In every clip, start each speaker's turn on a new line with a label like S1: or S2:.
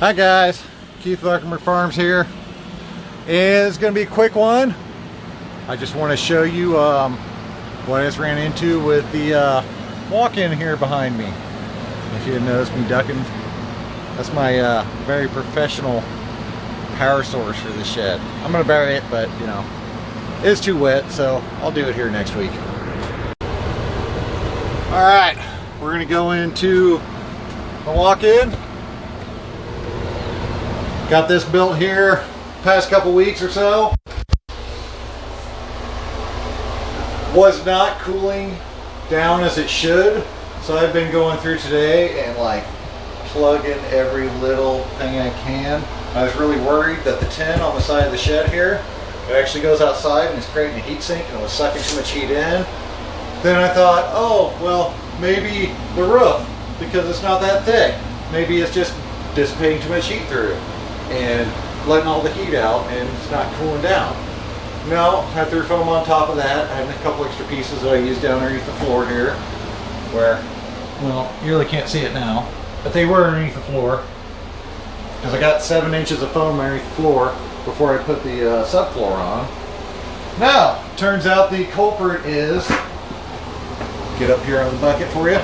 S1: Hi guys, Keith Luckermer Farms here. It's going to be a quick one. I just want to show you what I just ran into with the walk-in here behind me. If you didn't notice me ducking, that's my very professional power source for the shed. I'm going to bury it, but you know, it's too wet, so I'll do it here next week. Alright, we're going to go into the walk-in. Got this built here past couple weeks or so. Was not cooling down as it should, so I've been going through today and like plugging every little thing I can. I was really worried that the tin on the side of the shed here, it actually goes outside and it's creating a heat sink and it was sucking too much heat in. Then I thought, oh well, maybe the roof, because it's not that thick, maybe it's just dissipating too much heat through and letting all the heat out and it's not cooling down. No, I threw foam on top of that. I had a couple extra pieces that I used down underneath the floor here, where, well, you really can't see it now, but they were underneath the floor, because I got 7 inches of foam underneath the floor before I put the subfloor on. Now, turns out the culprit is, get up here on the bucket for you,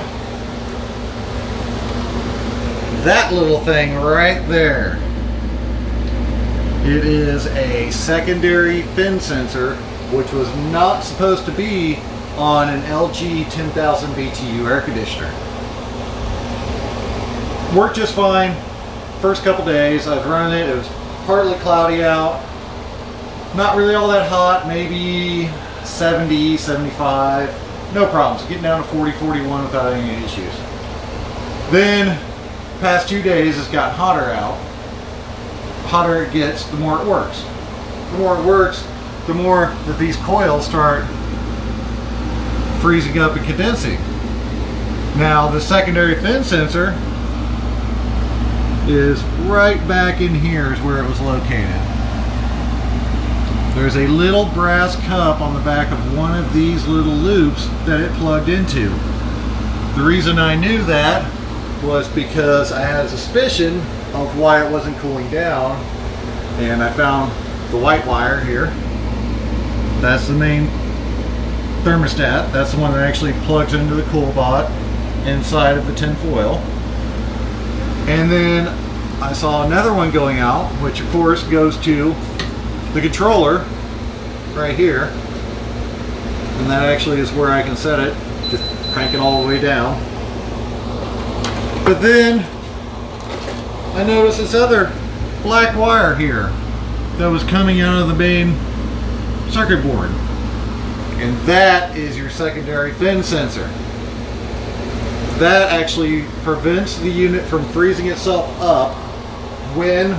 S1: that little thing right there. It is a secondary fin sensor, which was not supposed to be on an LG 10,000 BTU air conditioner. Worked just fine. First couple days I was running it. It was partly cloudy out. Not really all that hot, maybe 70, 75. No problems. Getting down to 40, 41 without any issues. Then, past 2 days it's gotten hotter out. Hotter it gets, the more it works. The more it works, the more that these coils start freezing up and condensing. Now the secondary fin sensor is right back in here is where it was located. There's a little brass cup on the back of one of these little loops that it plugged into. The reason I knew that was because I had a suspicion of why it wasn't cooling down, and I found the white wire here. That's the main thermostat. That's the one that actually plugs into the CoolBot inside of the tin foil. And then I saw another one going out, which of course goes to the controller right here, and that actually is where I can set it. Just crank it all the way down. But then I noticed this other black wire here that was coming out of the main circuit board. And that is your secondary fin sensor. That actually prevents the unit from freezing itself up when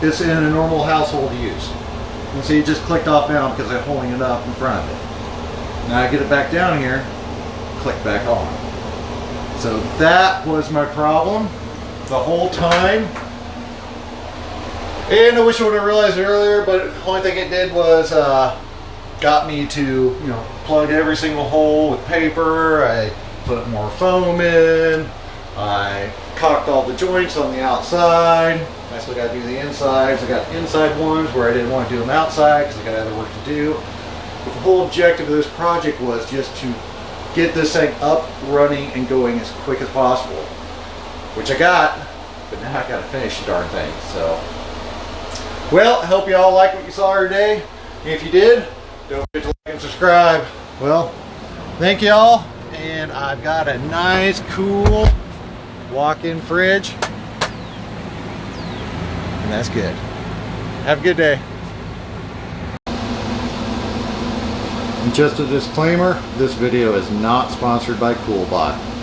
S1: it's in a normal household use. And see, it just clicked off now because I'm holding it up in front of it. Now I get it back down here, click back on. So that was my problem the whole time, and I wish I would have realized it earlier, but the only thing it did was got me to, you know, plug every single hole with paper. I put more foam in, I caulked all the joints on the outside. I still got to do the insides. I got inside ones where I didn't want to do them outside because I got other work to do. But the whole objective of this project was just to get this thing up, running, and going as quick as possible. Which I got, but now I gotta finish the darn thing. So, well, I hope you all like what you saw today. And if you did, don't forget to like and subscribe. Well, thank you all, and I've got a nice, cool walk-in fridge, and that's good. Have a good day. And just a disclaimer, this video is not sponsored by CoolBot.